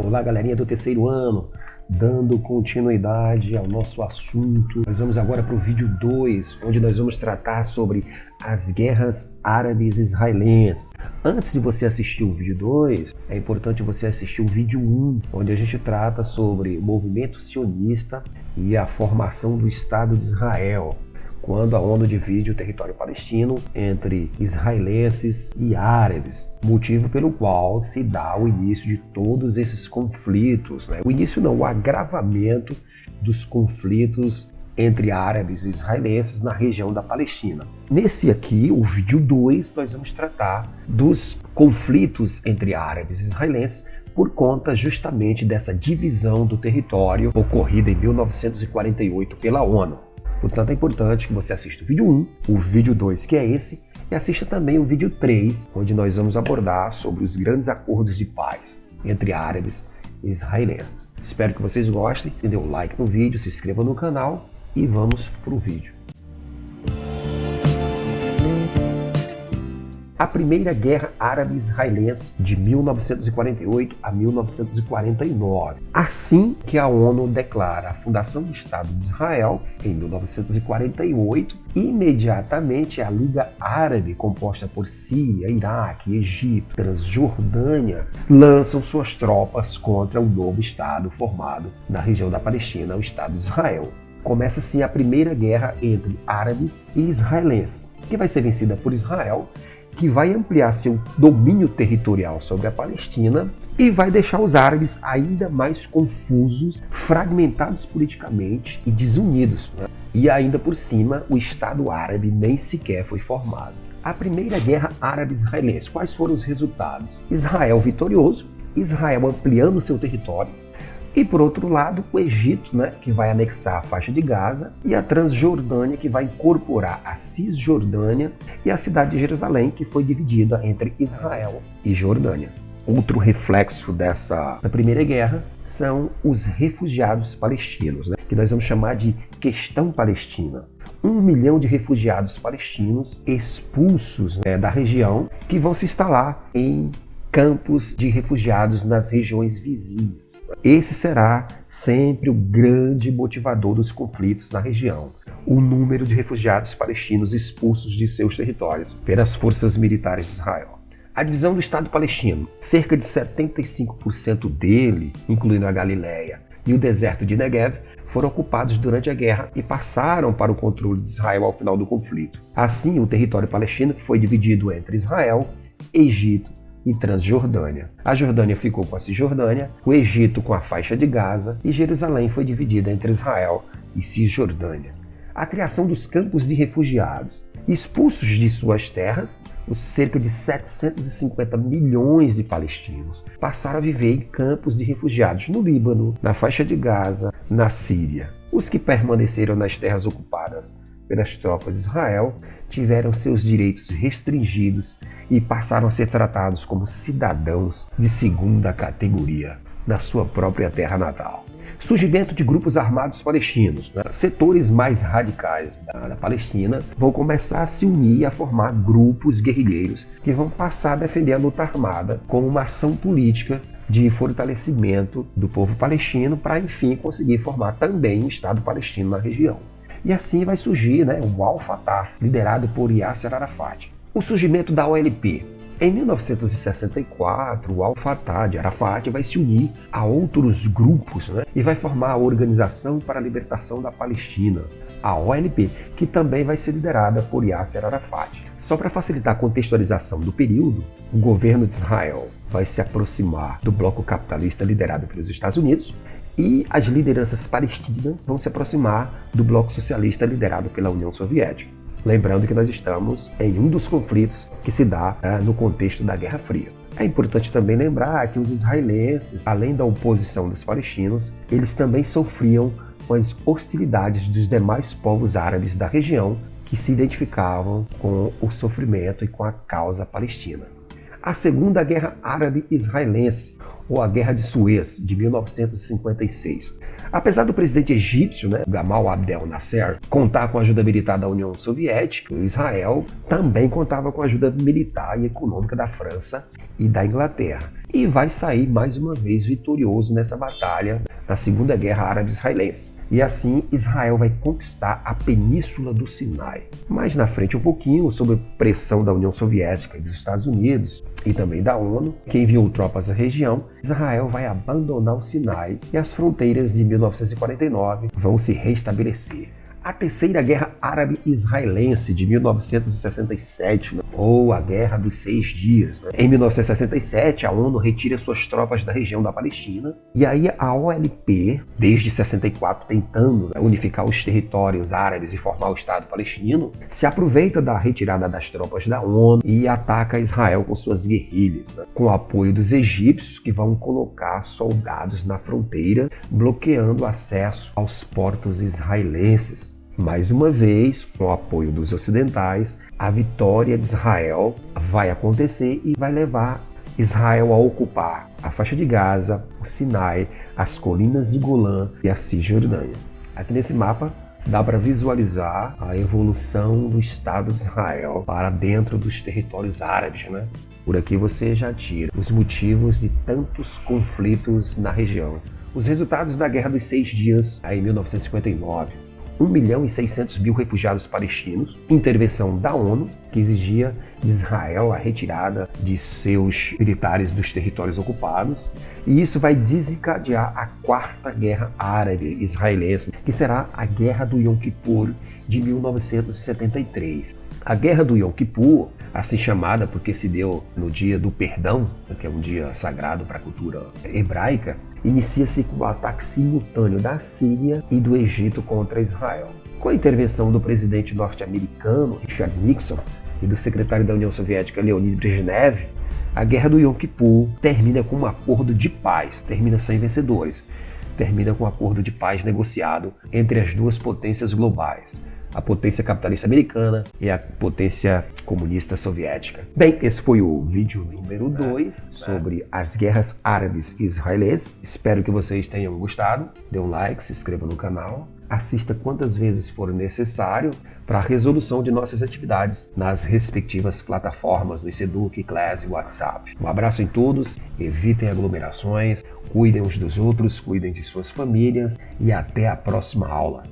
Olá, galerinha do terceiro ano, dando continuidade ao nosso assunto. Nós vamos agora para o vídeo 2, onde nós vamos tratar sobre as guerras árabes israelenses. Antes de você assistir o vídeo 2, é importante você assistir o vídeo 1, onde a gente trata sobre o movimento sionista e a formação do Estado de Israel, quando a ONU divide o território palestino entre israelenses e árabes, motivo pelo qual se dá o início de todos esses conflitos, né? O início não, o agravamento dos conflitos entre árabes e israelenses na região da Palestina. Nesse aqui, o vídeo 2, nós vamos tratar dos conflitos entre árabes e israelenses por conta justamente dessa divisão do território ocorrida em 1948 pela ONU. Portanto, é importante que você assista o vídeo 1, o vídeo 2, que é esse, e assista também o vídeo 3, onde nós vamos abordar sobre os grandes acordos de paz entre árabes e israelenses. Espero que vocês gostem, dê um like no vídeo, se inscreva no canal e vamos para o vídeo. A Primeira Guerra Árabe-Israelense de 1948 a 1949. Assim que a ONU declara a fundação do Estado de Israel em 1948, imediatamente a Liga Árabe, composta por Síria, Iraque, Egito, Transjordânia, lançam suas tropas contra o novo Estado formado na região da Palestina, o Estado de Israel. Começa assim a Primeira Guerra entre árabes e israelenses, que vai ser vencida por Israel, que vai ampliar seu domínio territorial sobre a Palestina e vai deixar os árabes ainda mais confusos, fragmentados politicamente e desunidos, né? E ainda por cima, o Estado árabe nem sequer foi formado. A Primeira Guerra Árabe-Israelense, quais foram os resultados? Israel vitorioso, Israel ampliando seu território, e por outro lado, o Egito, né, que vai anexar a faixa de Gaza, e a Transjordânia, que vai incorporar a Cisjordânia, e a cidade de Jerusalém, que foi dividida entre Israel e Jordânia. Outro reflexo dessa Primeira Guerra são os refugiados palestinos, né, que nós vamos chamar de questão palestina. 1 milhão de refugiados palestinos expulsos, né, da região, que vão se instalar em campos de refugiados nas regiões vizinhas. Esse será sempre o grande motivador dos conflitos na região, o número de refugiados palestinos expulsos de seus territórios pelas forças militares de Israel. A divisão do Estado palestino, cerca de 75% dele, incluindo a Galileia e o deserto de Negev, foram ocupados durante a guerra e passaram para o controle de Israel ao final do conflito. Assim, o território palestino foi dividido entre Israel, Egito e Transjordânia. A Jordânia ficou com a Cisjordânia, o Egito com a faixa de Gaza e Jerusalém foi dividida entre Israel e Cisjordânia. A criação dos campos de refugiados. Expulsos de suas terras, os cerca de 750 milhões de palestinos passaram a viver em campos de refugiados no Líbano, na faixa de Gaza, na Síria. Os que permaneceram nas terras ocupadas pelas tropas de Israel tiveram seus direitos restringidos e passaram a ser tratados como cidadãos de segunda categoria na sua própria terra natal. Surgimento de grupos armados palestinos, né? Setores mais radicais da Palestina vão começar a se unir e a formar grupos guerrilheiros que vão passar a defender a luta armada como uma ação política de fortalecimento do povo palestino para, enfim, conseguir formar também um Estado palestino na região. E assim vai surgir, né, o Al-Fatah, liderado por Yasser Arafat. O surgimento da OLP. Em 1964, o Al-Fatah de Arafat vai se unir a outros grupos, né, e vai formar a Organização para a Libertação da Palestina, a OLP, que também vai ser liderada por Yasser Arafat. Só para facilitar a contextualização do período, o governo de Israel vai se aproximar do bloco capitalista liderado pelos Estados Unidos, e as lideranças palestinas vão se aproximar do bloco socialista liderado pela União Soviética. Lembrando que nós estamos em um dos conflitos que se dá no contexto da Guerra Fria. É importante também lembrar que os israelenses, além da oposição dos palestinos, eles também sofriam com as hostilidades dos demais povos árabes da região que se identificavam com o sofrimento e com a causa palestina. A Segunda Guerra Árabe-Israelense, ou a Guerra de Suez, de 1956. Apesar do presidente egípcio, Gamal Abdel Nasser, contar com a ajuda militar da União Soviética, Israel também contava com a ajuda militar e econômica da França e da Inglaterra. E vai sair mais uma vez vitorioso nessa batalha na Segunda Guerra Árabe-Israelense. E assim Israel vai conquistar a Península do Sinai. Mais na frente um pouquinho, sob pressão da União Soviética e dos Estados Unidos e também da ONU, que enviou tropas à região, Israel vai abandonar o Sinai e as fronteiras de 1949 vão se restabelecer. A Terceira Guerra Árabe-Israelense de 1967, ou a Guerra dos 6 Dias. Em 1967, a ONU retira suas tropas da região da Palestina, e aí a OLP, desde 64 tentando unificar os territórios árabes e formar o Estado palestino, se aproveita da retirada das tropas da ONU e ataca Israel com suas guerrilhas, com o apoio dos egípcios, que vão colocar soldados na fronteira, bloqueando o acesso aos portos israelenses. Mais uma vez, com o apoio dos ocidentais, a vitória de Israel vai acontecer e vai levar Israel a ocupar a faixa de Gaza, o Sinai, as colinas de Golã e a Cisjordânia. Aqui nesse mapa dá para visualizar a evolução do Estado de Israel para dentro dos territórios árabes, né? Por aqui você já tira os motivos de tantos conflitos na região. Os resultados da Guerra dos 6 Dias, em 1959, 1.600.000 refugiados palestinos, intervenção da ONU, que exigia de Israel a retirada de seus militares dos territórios ocupados, e isso vai desencadear a Quarta Guerra Árabe-Israelense, que será a Guerra do Yom Kippur de 1973. A Guerra do Yom Kippur, assim chamada porque se deu no Dia do Perdão, que é um dia sagrado para a cultura hebraica, inicia-se com o ataque simultâneo da Síria e do Egito contra Israel. Com a intervenção do presidente norte-americano Richard Nixon e do secretário da União Soviética Leonid Brezhnev, a Guerra do Yom Kippur termina com um acordo de paz, termina sem vencedores, termina com um acordo de paz negociado entre as duas potências globais, a potência capitalista americana e a potência comunista soviética. Bem, esse foi o vídeo número 2 sobre as guerras árabes e israelenses. Espero que vocês tenham gostado. Dê um like, se inscreva no canal, assista quantas vezes for necessário para a resolução de nossas atividades nas respectivas plataformas do Seduc, Class e WhatsApp. Um abraço em todos, evitem aglomerações, cuidem uns dos outros, cuidem de suas famílias e até a próxima aula.